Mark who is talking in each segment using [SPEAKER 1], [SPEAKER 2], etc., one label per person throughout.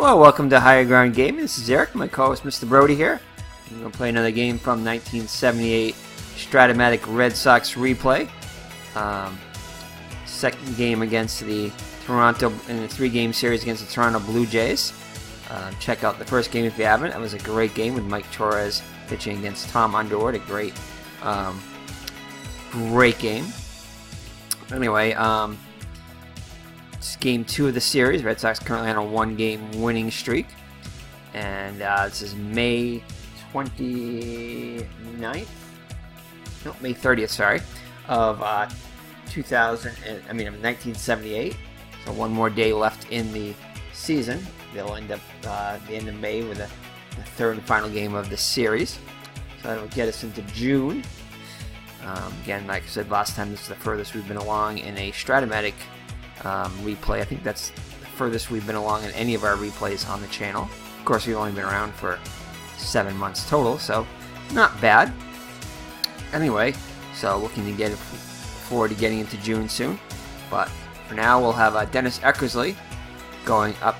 [SPEAKER 1] Hello, welcome to Higher Ground Gaming. This is Eric, my co-host Mr. Brody here. I'm going to play another game from 1978 Strat-o-matic Red Sox replay. Second game against the Toronto, in a three-game series against the Toronto Blue Jays. Check out the first game if you haven't. That was a great game with Mike Torres pitching against Tom Underwood. A great game. Anyway, it's game 2 of the series. Red Sox currently on a 1-game winning streak. And this is May 29th? No, May 30th, sorry. Of 1978. So one more day left in the season. They'll end up the end of May with the third and final game of the series. So that'll get us into June. Again, like I said last time, this is the furthest we've been along in a Strat-o-matic replay. I think that's the furthest we've been along in any of our replays on the channel. Of course, we've only been around for 7 months total, so not bad. Anyway, so looking to get forward to getting into June soon. But for now, we'll have Dennis Eckersley going up,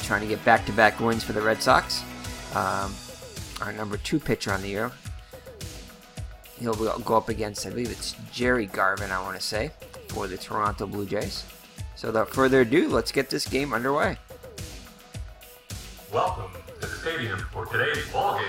[SPEAKER 1] trying to get back-to-back wins for the Red Sox. Our number 2 pitcher on the year. He'll go up against, I believe it's Jerry Garvin, I want to say, for the Toronto Blue Jays. So without further ado, let's get this game underway.
[SPEAKER 2] Welcome to the stadium for today's ball game.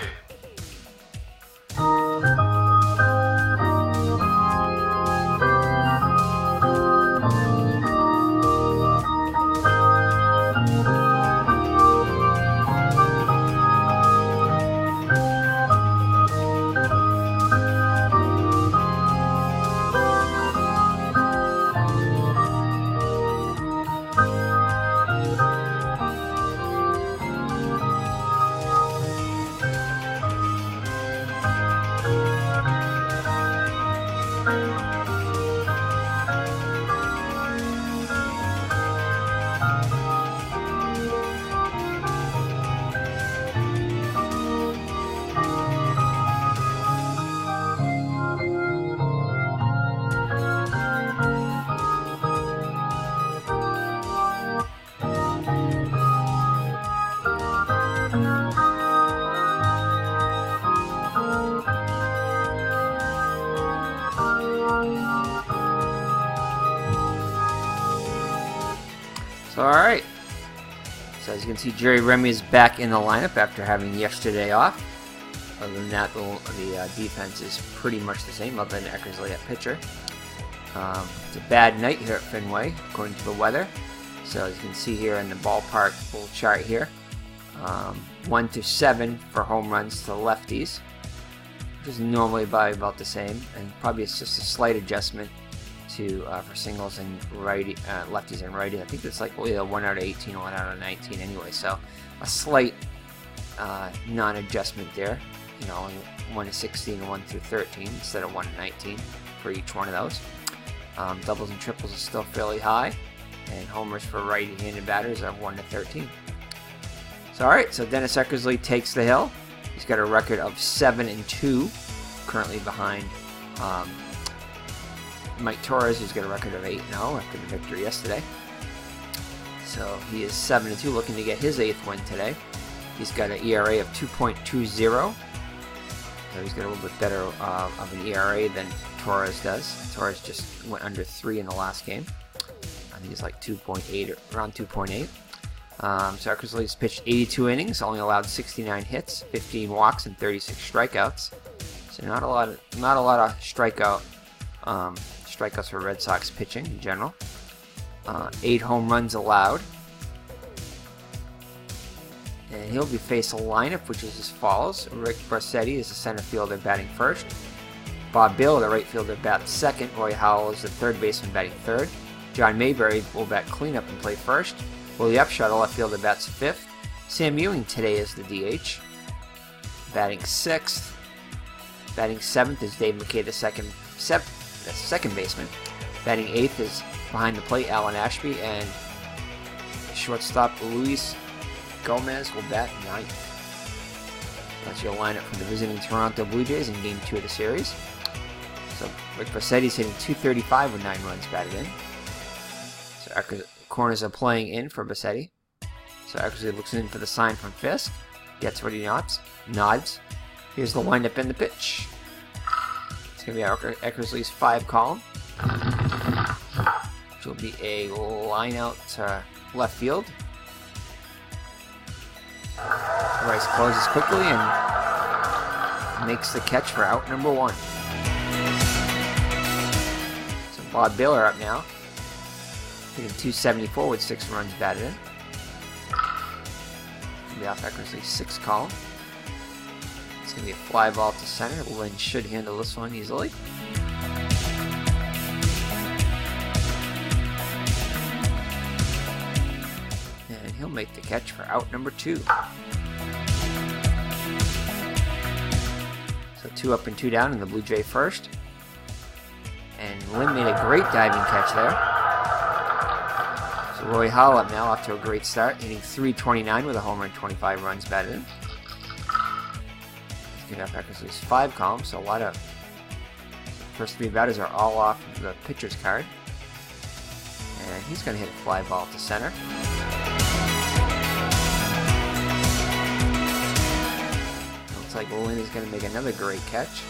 [SPEAKER 1] Alright, so as you can see, Jerry Remy is back in the lineup after having yesterday off. Other than that, the defense is pretty much the same, other than Eckersley at pitcher. It's a bad night here at Fenway, according to the weather. So as you can see here in the ballpark little chart here, 1 to 7 for home runs to lefties, which is normally by about the same, and probably it's just a slight adjustment to for singles and righty, lefties and righties. I think it's like either 1 out of 18 or 1 out of 19 anyway. So a slight non-adjustment there. You know, 1 to 16 and 1 through 13 instead of 1 to 19 for each one of those. Doubles and triples are still fairly high, and homers for righty-handed batters are 1 to 13. So all right, so Dennis Eckersley takes the hill. He's got a record of 7-2, currently behind Mike Torres, who's got a record of 8-0 after the victory yesterday. So he is 7-2, looking to get his 8th win today. He's got an ERA of 2.20. So he's got a little bit better of an ERA than Torres does. Torres just went under 3 in the last game. I think he's like 2.8, or around 2.8. So Eckersley's pitched 82 innings, only allowed 69 hits, 15 walks, and 36 strikeouts. So not a lot of strikeouts for Red Sox pitching in general. 8 home runs allowed. And he'll be facing a lineup which is as follows. Rick Barsetti is the center fielder batting first. Bob Bill, the right fielder, bats second. Roy Howell is the third baseman batting third. John Mayberry will bat cleanup and play first. Willie Upshot, the left fielder, bats fifth. Sam Ewing today is the DH, batting sixth. Batting seventh is Dave McKay, the second baseman. Batting eighth is behind the plate Alan Ashby, and shortstop Luis Gomez will bat ninth. That's your lineup from the visiting Toronto Blue Jays in Game 2 of the series. So Rick Barsetti's hitting .235 with 9 runs batted in. So corners are playing in for Barsetti. So Eckersley looks in for the sign from Fisk. Gets what he nods. Here's the windup and the pitch. It's going to be Eckersley's 5 column. Which will be a line out to left field. Rice closes quickly and makes the catch for out number 1. So Bob Baylor up now. Hitting .274 with 6 runs batted in. It'll be off Eckersley's 6 column. It's going to be a fly ball to center. Lynn should handle this one easily. And he'll make the catch for out number 2. So 2 up and 2 down in the Blue Jay first. And Lynn made a great diving catch there. So Roy Hall up now, off to a great start, hitting .329 with a homer and 25 runs batted in. He's getting up Eckersley's 5 column, so a lot of first 3 batters are all off of the pitcher's card. And he's going to hit a fly ball to center. Looks like Lynn is going to make another great catch.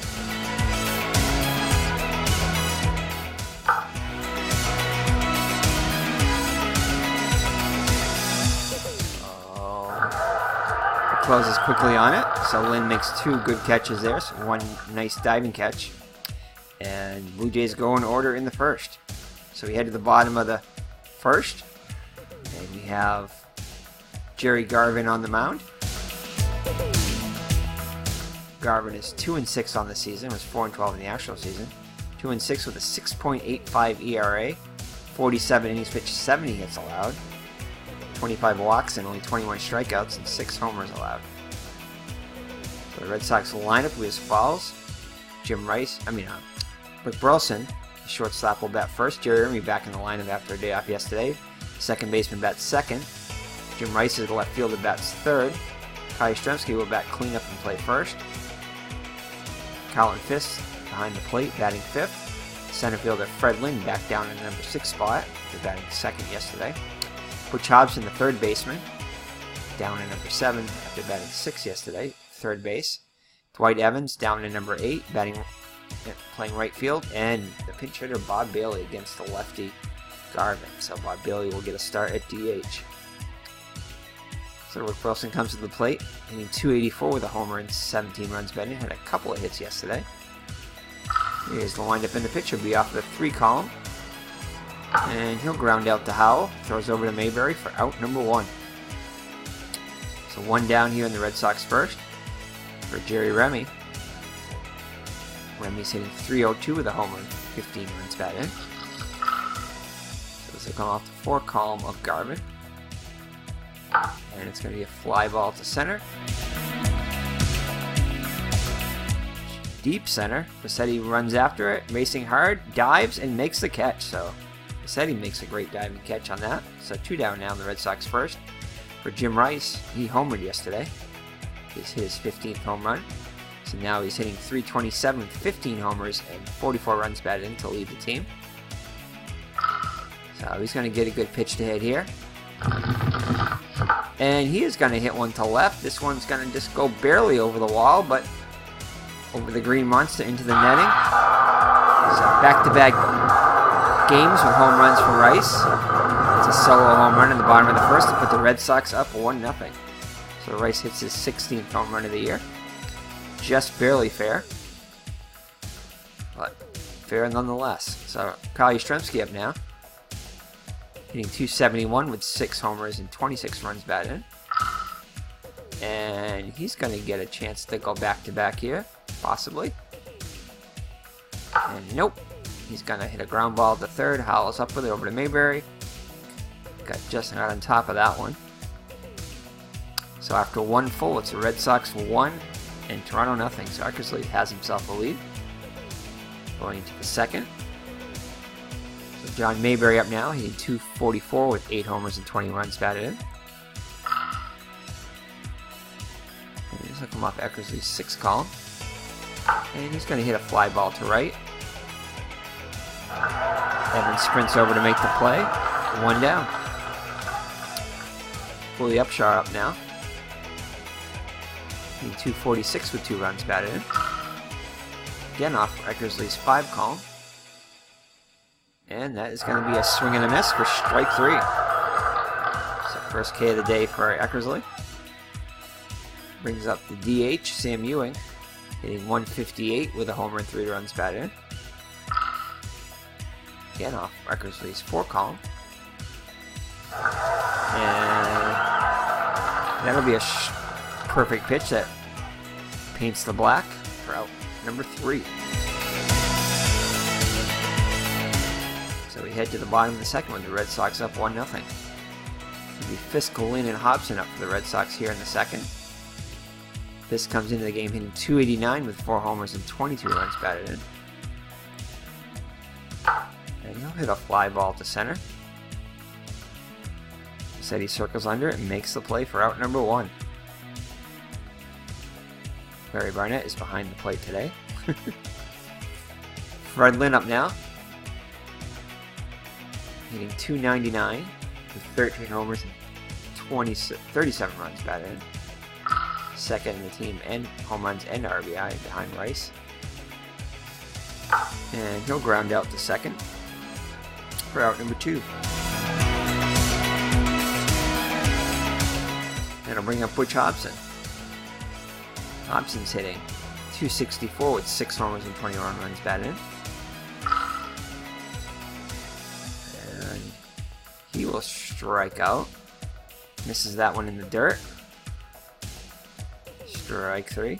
[SPEAKER 1] Closes quickly on it, so Lynn makes 2 good catches there, so 1 nice diving catch. And Blue Jays go in order in the first. So we head to the bottom of the first, and we have Jerry Garvin on the mound. Garvin is 2-6 on the season, was 4-12 in the actual season. 2-6 with a 6.85 ERA, 47 innings pitched, 70 hits allowed. 25 walks and only 21 strikeouts and 6 homers allowed. So the Red Sox lineup was as follows. Rick Burleson, the shortstop, will bat first. Jerry Ermy back in the lineup after a day off yesterday. Second baseman bats second. Jim Rice is the left fielder, bats third. Kai Yastrzemski will bat cleanup and play first. Colin Fisk behind the plate, batting fifth. Center fielder Fred Lynn back down in the number 6 spot. They're batting second yesterday. Butch Hobson, the third baseman, down in number 7 after batting 6 yesterday, third base. Dwight Evans down in number 8, playing right field, and the pinch hitter Bob Bailey against the lefty Garvin. So Bob Bailey will get a start at DH. So Rick Burleson comes to the plate, hitting .284 with a homer and 17 runs batted in. Had a couple of hits yesterday. Here's the windup in the pitch. He'll be off the 3 column. And he'll ground out to Howell. Throws over to Mayberry for out number 1. So 1 down here in the Red Sox first for Jerry Remy. Remy's hitting .302 with a homer and 15 runs batted in. So this will come off the 4 column of Garvin. And it's going to be a fly ball to center. Deep center. Bassetti runs after it, racing hard, dives, and makes the catch. So Bassetti makes a great diving catch on that. So 2 down now in the Red Sox first. For Jim Rice, he homered yesterday. It's his 15th home run. So now he's hitting .327 with 15 homers and 44 runs batted in to lead the team. So he's going to get a good pitch to hit here. And he is going to hit one to left. This one's going to just go barely over the wall, but over the green monster into the netting. It's back-to-back games with home runs for Rice. It's a solo home run in the bottom of the first to put the Red Sox up 1-0. So Rice hits his 16th home run of the year. Just barely fair, but fair nonetheless. So Kyle Yastrzemski up now, hitting .271 with 6 homers and 26 runs batted in. And he's going to get a chance to go back-to-back here, possibly. And nope. He's going to hit a ground ball to third. Howell's up with it over to Mayberry. Got just out on top of that one. So after 1 full, it's the Red Sox 1 and Toronto nothing. So Eckersley has himself a lead. Going into the second. So John Mayberry up now. He had .244 with 8 homers and 20 runs batted in. And this will come off Eckersley's 6 column. And he's going to hit a fly ball to right. Evans sprints over to make the play. 1 down. Fully Upshar up now. 246 with 2 runs batted in. Again off Eckersley's 5 column. And that is going to be a swing and a miss for strike 3. So first K of the day for Eckersley. Brings up the DH, Sam Ewing, hitting 158 with a homer and 3 runs batted in. Again off Eckersley's 4 column. And that'll be a perfect pitch that paints the black for out number 3. So we head to the bottom of the second with the Red Sox up 1-0. It'll be Fisk, Lynn, and Hobson up for the Red Sox here in the second. Fisk comes into the game hitting 289 with 4 homers and 22 runs batted in. And he'll hit a fly ball to center. Said he circles under it and makes the play for out number 1. Barry Barnett is behind the plate today. Fred Lynn up now. Hitting 299 with 13 homers and 37 runs batted in. Second in the team and home runs and RBI behind Rice. And he'll ground out to second for out number 2. And I'll bring up Butch Hobson. Hobson's hitting 264 with 6 homers and 21 runs batted in. And he will strike out. Misses that one in the dirt. Strike 3.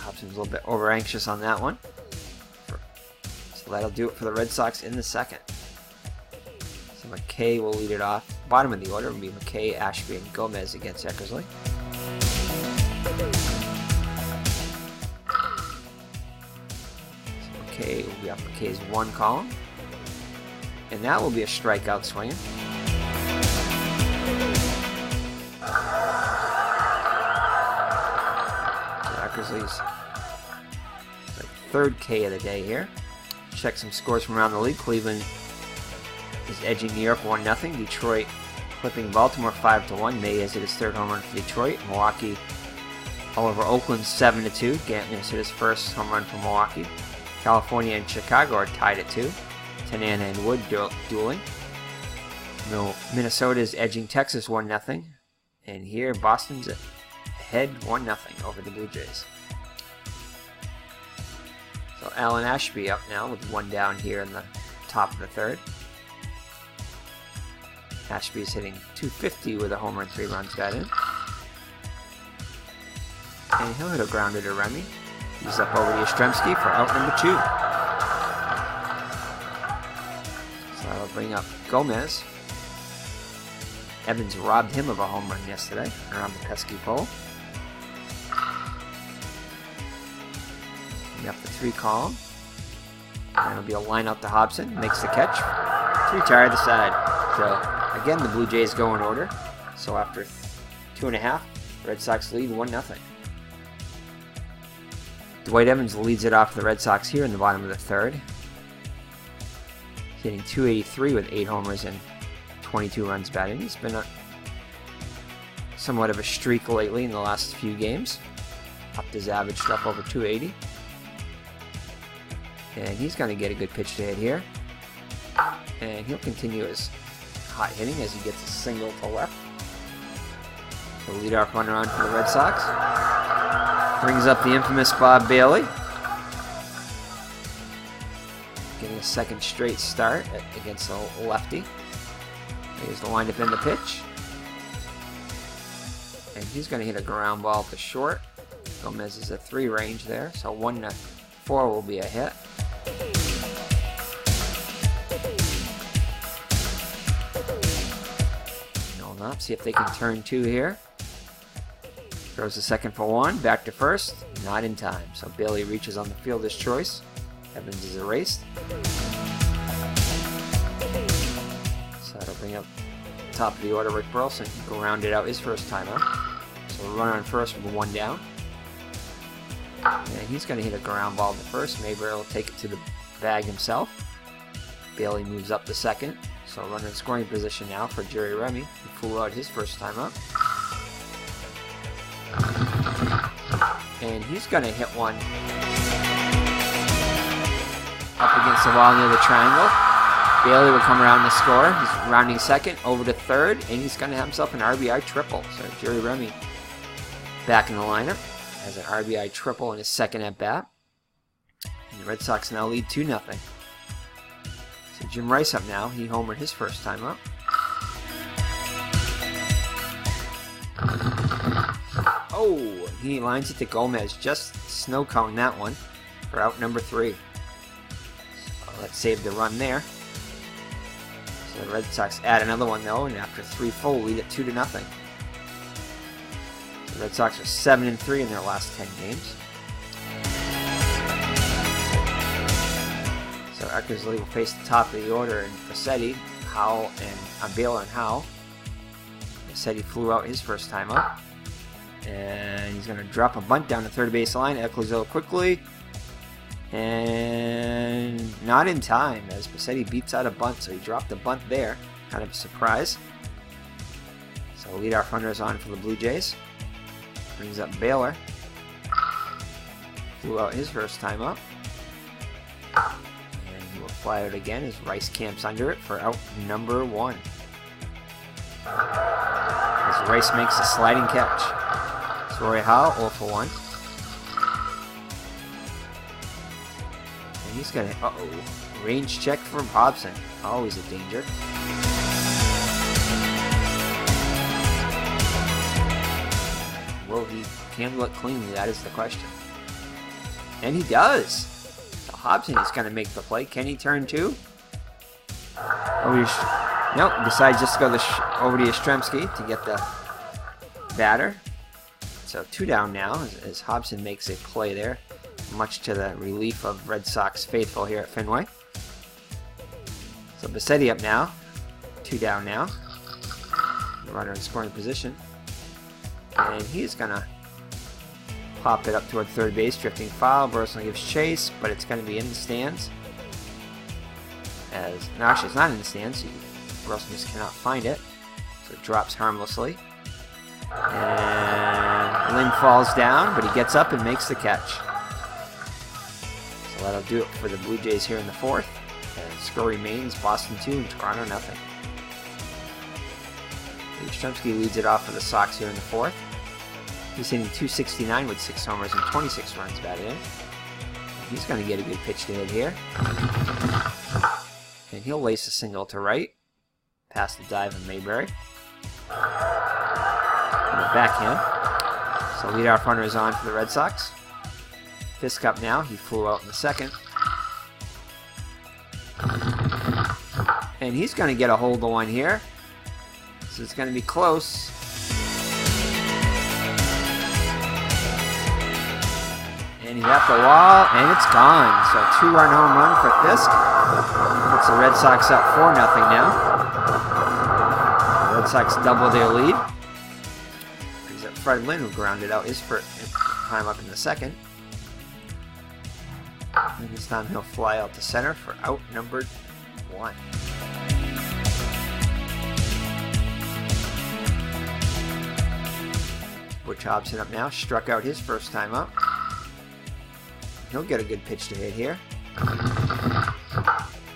[SPEAKER 1] Hobson's a little bit over anxious on that one. So that'll do it for the Red Sox in the second. So McKay will lead it off. Bottom of the order will be McKay, Ashby, and Gomez against Eckersley. So McKay will be up McKay's 1 column. And that will be a strikeout swinging. Eckersley's third K of the day here. Check some scores from around the league. Cleveland is edging New York 1-0. Detroit clipping Baltimore 5-1. May has hit his 3rd home run for Detroit. Milwaukee all over Oakland 7-2. Gantner has hit his 1st home run for Milwaukee. California and Chicago are tied at 2. Tanana and Wood dueling. Minnesota is edging Texas 1-0. And here Boston's ahead 1-0 over the Blue Jays. So Alan Ashby up now with 1 down here in the top of the 3rd. Ashby's hitting 250 with a homer and 3 runs batted in. And he'll hit a grounder to Remy. He's up over to Yastrzemski for out number 2. So that'll bring up Gomez. Evans robbed him of a home run yesterday around the pesky pole. Up the 3 column. And it'll be a line out to Hobson. Makes the catch to retire the side. So again, the Blue Jays go in order. So after 2.5, Red Sox lead 1-0. Dwight Evans leads it off for the Red Sox here in the bottom of the 3rd. Hitting 283 with 8 homers and 22 runs batted. He's been somewhat of a streak lately in the last few games. Upped his average stuff over 280. And he's going to get a good pitch to hit here. And he'll continue his hot hitting as he gets a single to left. So leadoff runner on for the Red Sox. Brings up the infamous Bob Bailey. Getting a 2nd straight start against a lefty. Here's the windup in the pitch. And he's going to hit a ground ball to short. Gomez is a 3 range there, so 1-4 will be a hit. No, not. See if they can turn 2 here. Throws the second for 1, back to first, not in time. So Bailey reaches on the fielder's choice. Evans is erased. So that'll bring up top of the order Rick Burleson. He'll round it out his first time out. So a runner on first with 1 down. And he's going to hit a ground ball to first. Mayberry will take it to the bag himself. Bailey moves up to second. So runner in scoring position now for Jerry Remy. flew out his first time up. And he's going to hit one up against the wall near the triangle. Bailey will come around to score. He's rounding second, over to third, and he's going to have himself an RBI triple. So Jerry Remy back in the lineup has an RBI triple in his second at bat. And the Red Sox now lead 2-0. So Jim Rice up now. He homered his first time up. Oh, he lines it to Gomez. Just snow cone that one for out number 3. So that saved the run there. So the Red Sox add another one though, and after 3 full, lead it 2-0. The Red Sox are 7-3 in their last 10 games. So Eckersley will face the top of the order, and Facchetti, Howell, and Baylor and Howell. Facchetti flew out his first time up. And he's going to drop a bunt down the third base line. Eckersley quickly. And not in time as Facchetti beats out a bunt. So he dropped the bunt there. Kind of a surprise. So leadoff runner is on for the Blue Jays. Brings up Baylor. Flew out his first time up. And he will fly out again as Rice camps under it for out number 1. As Rice makes a sliding catch. Roy Howell 0 for 1. And he's going to, range check from Hobson. Always a danger. Will he handle it cleanly? That is the question. And he does. So Hobson is going to make the play. Can he turn 2? Nope, decides just to go over to Yastrzemski to get the batter. So 2 down now as Hobson makes a play there, much to the relief of Red Sox faithful here at Fenway. So Facchetti up now, 2 down now. The runner in scoring position. And he's going to pop it up toward third base, drifting foul. Burleson gives chase, but it's going to be in the stands. No, actually it's not in the stands. Burleson just cannot find it. So it drops harmlessly. And Lynn falls down, but he gets up and makes the catch. So that'll do it for the Blue Jays here in the 4th. And score remains Boston 2 and Toronto nothing. Yastrzemski leads it off for the Sox here in the 4th. He's hitting .269 with 6 homers and 26 runs batted in. He's going to get a good pitch to hit here. And he'll lace a single to right. Past the dive of Mayberry. And a backhand. So leadoff runner is on for the Red Sox. Fisk up now. He flew out in the second. And he's going to get a hold of one here. So it's going to be close. And he got the wall, and it's gone. So a 2-run home run for Fisk. Puts the Red Sox up 4-0 now. The Red Sox double their lead. Brings up Fred Lynn, who grounded out his first time up in the second. And this time he'll fly out to center for out number 1. Butch Hobson up now, struck out his first time up. He'll get a good pitch to hit here.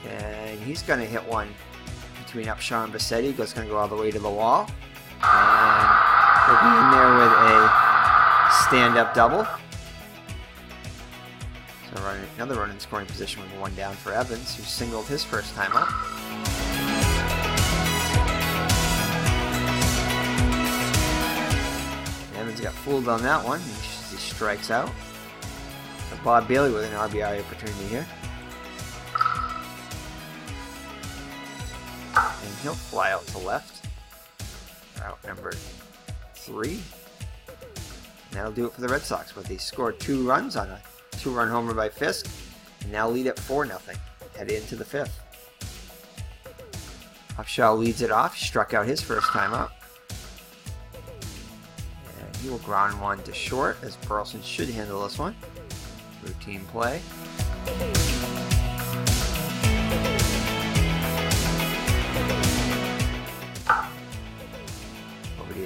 [SPEAKER 1] And he's going to hit one between Upshaw and Facchetti. It's going to go all the way to the wall. And he'll be in there with a stand-up double. So another run in scoring position with 1 down for Evans, who singled his first time up. Evans got fooled on that one. He strikes out. So Bob Bailey with an RBI opportunity here. And he'll fly out to left. Out number 3. And that'll do it for the Red Sox, but they scored 2 runs on a 2-run homer by Fisk. And now lead at 4-0. Head into the 5th. Upshaw leads it off. He struck out his first time up. And he will ground one to short, as Burleson should handle this one. Routine play.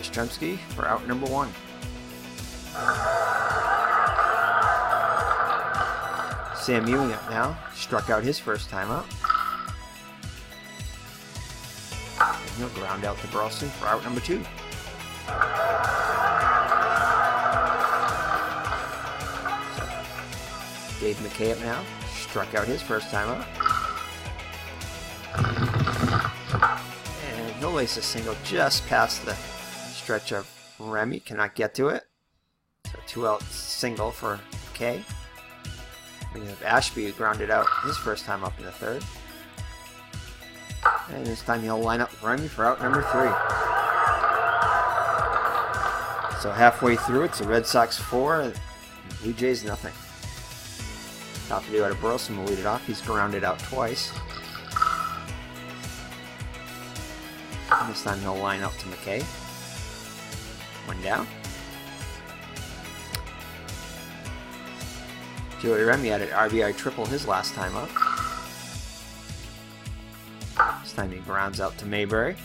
[SPEAKER 1] Yastrzemski for out number 1. Sam Ewing up now. Struck out his first time out. And he'll ground out to Burleson for out number 2. So, Dave McKay up now. Struck out his first time out. And he'll lace a single just past the stretch of Remy. Cannot get to it. So 2-out single for McKay. We have Ashby grounded out his first time up in the 3rd. And this time he'll line up Remy for out number 3. So halfway through, it's the Red Sox 4 and Blue Jays nothing. Top of the order, Burleson will lead it off. He's grounded out twice. And this time he'll line up to McKay. 1 down. Joey Remy had an RBI triple his last time up. This time he grounds out to Mayberry.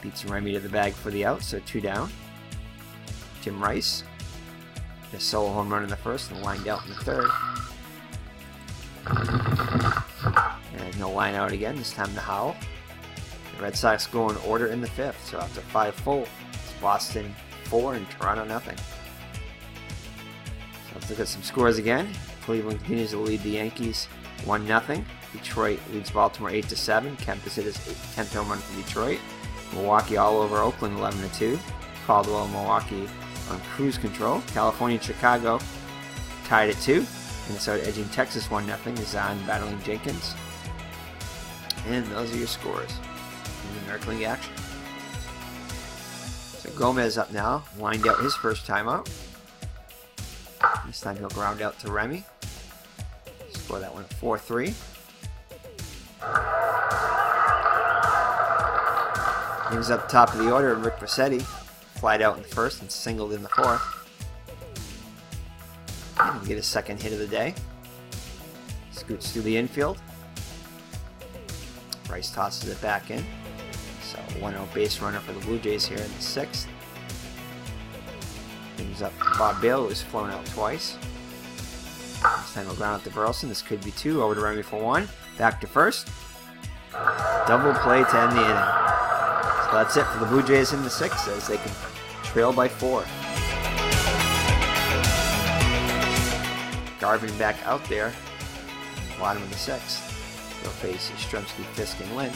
[SPEAKER 1] Beats Remy to the bag for the out, so 2 down. Jim Rice. A solo home run in the 1st and lined out in the 3rd. And he'll line out again, this time to Howell. The Red Sox go in order in the 5th, so after 5 full, it's Boston 4 and Toronto nothing. So let's look at some scores again. Cleveland continues to lead the Yankees 1-0. Detroit leads Baltimore 8-7. Kempis hit his 10th home run for Detroit. Milwaukee all over Oakland 11-2. Caldwell and Milwaukee on cruise control. California and Chicago tied at 2. Minnesota edging Texas 1-0. Zahn battling Jenkins. And those are your scores in the American League action. So Gomez up now, lined out his first time out. This time he'll ground out to Remy. Score that one at 4-3. He's up top of the order, Rick Rossetti. Flied out in the 1st and singled in the 4th. And he'll get his 2nd hit of the day. Scoots through the infield. Rice tosses it back in. So 1-0 base runner for the Blue Jays here in the 6th. Brings up Bob Bale, who's flown out twice. This time he'll ground out to Burleson. This could be 2. Over to Remy for 1. Back to 1st. Double play to end the inning. So that's it for the Blue Jays in the 6th as they can trail by 4. Garvin back out there. Bottom of the 6th. They'll face Yastrzemski, Fisk, and Lynn.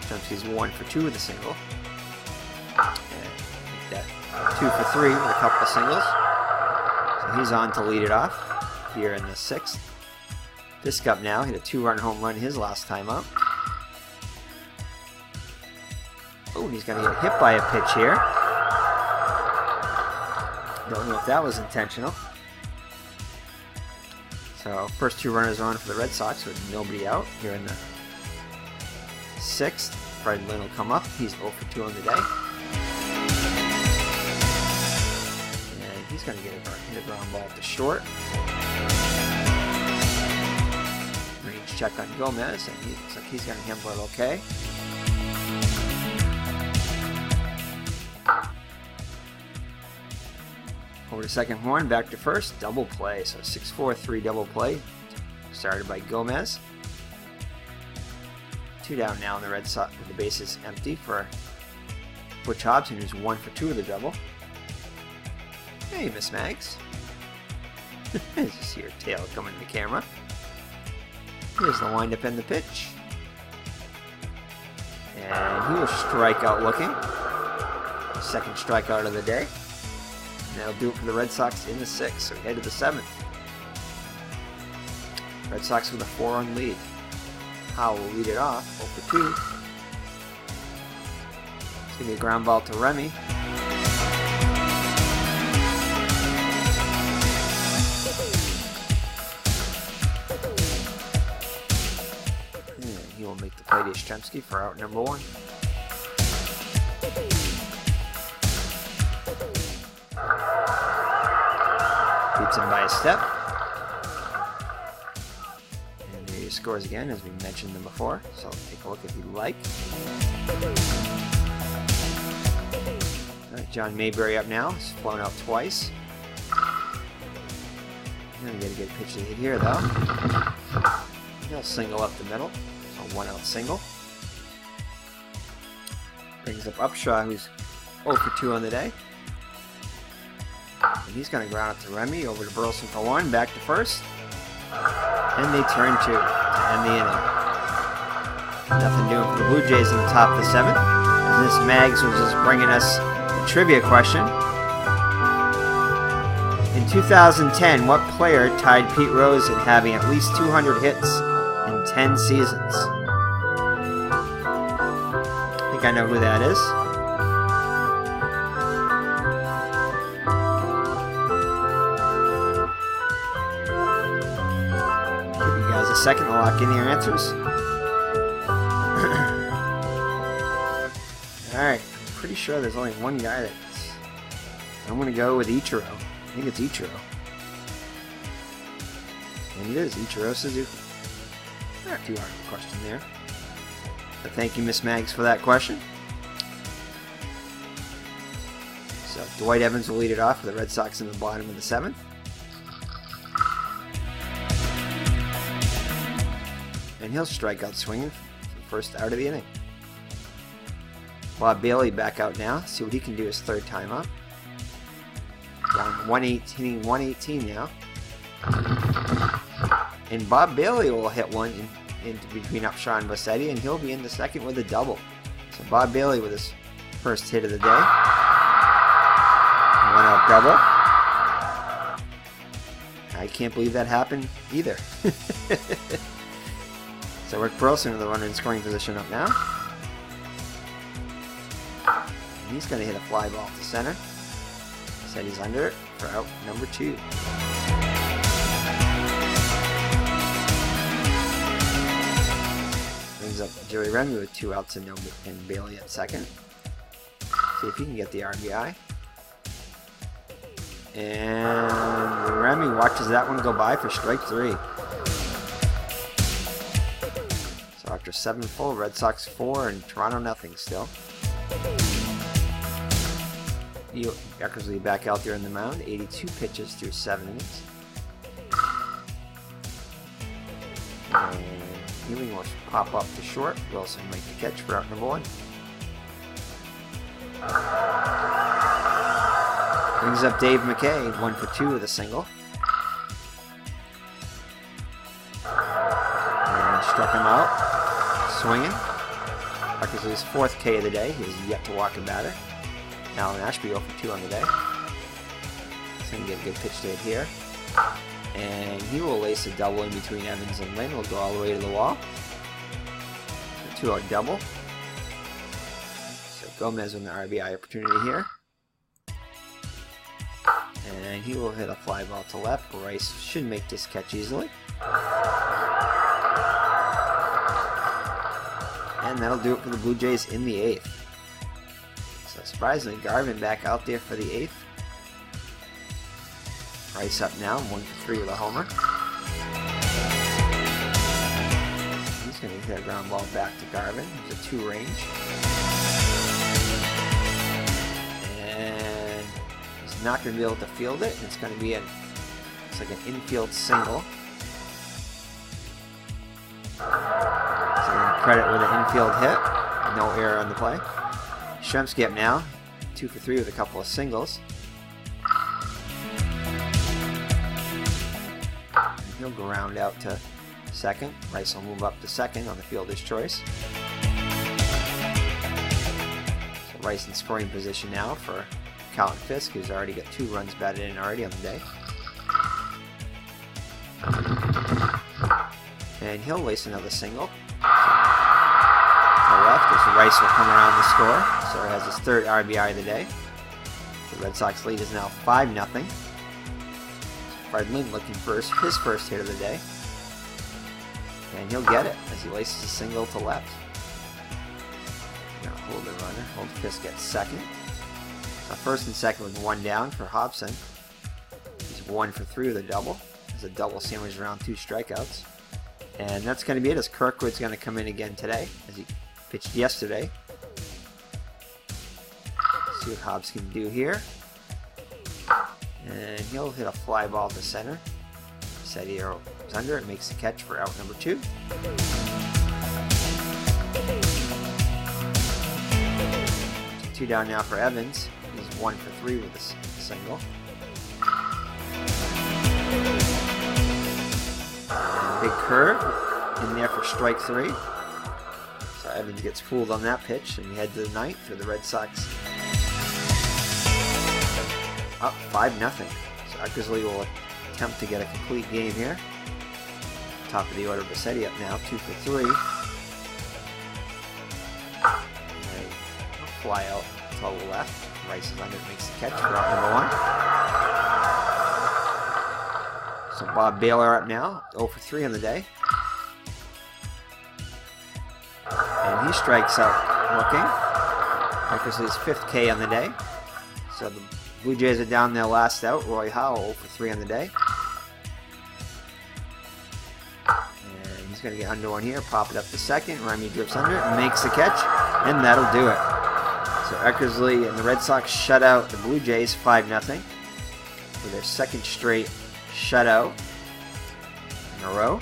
[SPEAKER 1] Yastrzemski's 1 for 2 with a single. And make that 2 for 3 with a couple of singles. So he's on to lead it off here in the 6th. Fisk up now. Hit a 2-run home run his last time up. Oh, and he's going to get hit by a pitch here. Don't know if that was intentional. So first 2 runners on for the Red Sox with nobody out here in the 6th. Fred Lynn will come up. He's 0 for 2 on the day. And he's going to hit a ground ball to short. Range check on Gomez, and he looks like he's going to handle it okay. Over to second horn, back to 1st, double play. So 6-4-3 double play. Started by Gomez. 2 down now in the Red Sox with the bases empty for Butch Hobson, who's 1 for 2 of the double. Hey, Miss Mags. Just see your tail coming to the camera. Here's the windup and the pitch. And he will strike out looking. 2nd strikeout of the day. And that'll do it for the Red Sox in the 6th. So we head to the 7th. Red Sox with a 4-run lead. Howell will lead it off, 0 for 2. It's going to be a ground ball to Remy. And he will make the play to Yastrzemski for out number 1. Beats him by a step. And there's scores again as we mentioned them before, so take a look if you like. Alright, John Mayberry up now. He's flown out twice. Gonna get a good pitch to hit here though. He'll single up the middle. So 1-out single. Brings up Upshaw, who's 0 for 2 on the day. And he's going to ground it to Remy, over to Burleson for 1, back to first. And they turn to end the inning. Nothing doing for the Blue Jays in the top of the 7th. And this Mags was just bringing us a trivia question. In 2010, what player tied Pete Rose in having at least 200 hits in 10 seasons? I think I know who that is. Give you guys a second to lock in your answers. Alright, I'm pretty sure there's only one guy that's... I'm going to go with Ichiro. I think it's Ichiro. And it is Ichiro Suzuki. Not too hard of a question there. But thank you, Miss Mags, for that question. So Dwight Evans will lead it off for the Red Sox in the bottom of the 7th. And he'll strike out swinging for the first out of the inning. Bob Bailey back out now. See what he can do his 3rd time up. Down 118, 118 now. And Bob Bailey will hit one into between Upshaw and Bassetti, and he'll be in the 2nd with a double. So Bob Bailey with his first hit of the day. 1-out double. I can't believe that happened either. So Rick Burleson with the runner in scoring position up now. And he's going to hit a fly ball to center. Said he's under it for out number 2. Brings up Joey Remy with 2 outs and Bailey at 2nd. See if he can get the RBI. And Remy watches that one go by for strike 3. So after 7 full, Red Sox 4 and Toronto nothing still. Eckersley back out there in the mound, 82 pitches through 7 innings. And Ewing will pop up to short. Wilson make the catch for out number 1. Brings up Dave McKay, 1 for 2 with a single. And struck him out, swinging. Eckersley's 4th K of the day. He has yet to walk a batter. Alan Ashby 0 for 2 on the day. He's going to get a good pitch to hit here. And he will lace a double in between Evans and Lynn. Will go all the way to the wall. 2-out double. So Gomez with an RBI opportunity here. And he will hit a fly ball to left. Rice should make this catch easily. And that'll do it for the Blue Jays in the 8th. So surprisingly, Garvin back out there for the 8th. Rice up now, 1 for 3 with a homer. He's going to hit a ground ball back to Garvin. There's a 2 range. And he's not going to be able to field it. It's going to be it's like an infield single. So credit with an infield hit. No error on the play. Shremsky up now, 2 for 3 with a couple of singles. And he'll go round out to 2nd. Rice will move up to 2nd on the fielder's choice. So Rice in scoring position now for Calvin Fisk, who's already got 2 runs batted in already on the day. And he'll lace another single. Left as Rice will come around the score. So he has his 3rd RBI of the day. The Red Sox lead is now 5-0. Fred Lynn looking for his first hit of the day. And he'll get it as he laces a single to left. Now hold the runner. Hold Fisk at 2nd. So 1st and 2nd with 1 down for Hobson. He's 1 for 3 with a double. There's a double sandwich around 2 strikeouts. And that's going to be it, as Kirkwood's going to come in again today, as he pitched yesterday. See what Hobbs can do here. And he'll hit a fly ball to center. Setiero is under and makes the catch for out number 2. 2 down now for Evans. He's 1 for 3 with a single. Big curve in there for strike 3. So Evans gets fooled on that pitch, and we head to the 9th for the Red Sox. Up 5-0. So Eckersley will attempt to get a complete game here. Top of the order, Bassetti up now, 2 for 3. Fly out to the left. Rice is under, makes the catch for out number 1. So Bob Baylor up now, 0 for 3 on the day. And he strikes out looking. Eckersley's 5th K on the day. So the Blue Jays are down their last out. Roy Howell 0 for 3 on the day. And he's going to get under one here, pop it up to second. Remy drifts under it and makes the catch, and that'll do it. So Eckersley and the Red Sox shut out the Blue Jays 5-0 for their 2nd straight shutout in a row.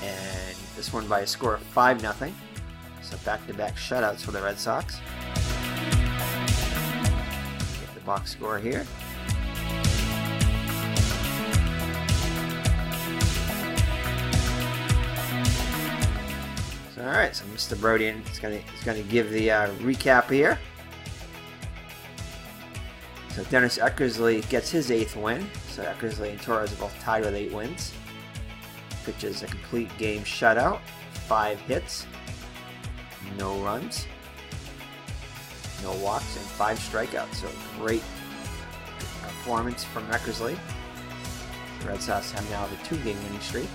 [SPEAKER 1] And this one by a score of 5-0. So back-to-back shutouts for the Red Sox. Get the box score here. All right, so Mr. Brodian is going to give the recap here. So Dennis Eckersley gets his 8th win. So Eckersley and Torres are both tied with 8 wins. Pitches a complete game shutout, 5 hits, no runs, no walks, and 5 strikeouts. So great performance from Eckersley. The Red Sox have now the 2-game winning streak.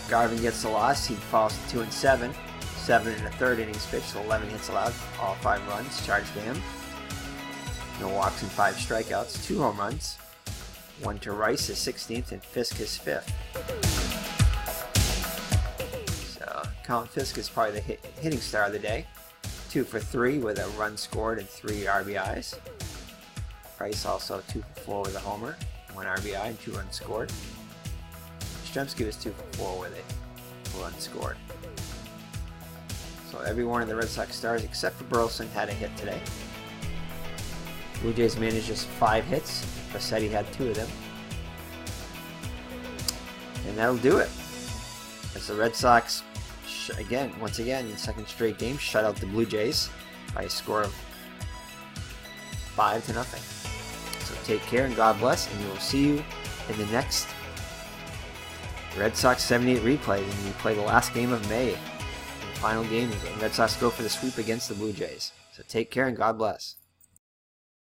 [SPEAKER 1] Garvin gets the loss. He falls to 2-7. 7 in the 3rd innings pitched, so 11 hits allowed, all 5 runs charged to him. No walks and 5 strikeouts, 2 home runs. 1 to Rice, his 16th, and Fisk, his 5th. So Colin Fisk is probably the hitting star of the day. 2 for 3 with a run scored and 3 RBIs. Rice also 2 for 4 with a homer, 1 RBI and 2 runs scored. Strzemski was 2 for 4 with a run scored. So every one of the Red Sox stars except for Burleson had a hit today. Blue Jays managed just 5 hits. Bassetti had 2 of them. And that'll do it. As the Red Sox, once again, in the 2nd straight game, shut out the Blue Jays by a score of 5-0. So take care and God bless, and we will see you in the next Red Sox 78 replay when we play the last game of May. The final game, the Red Sox go for the sweep against the Blue Jays. So take care and God bless.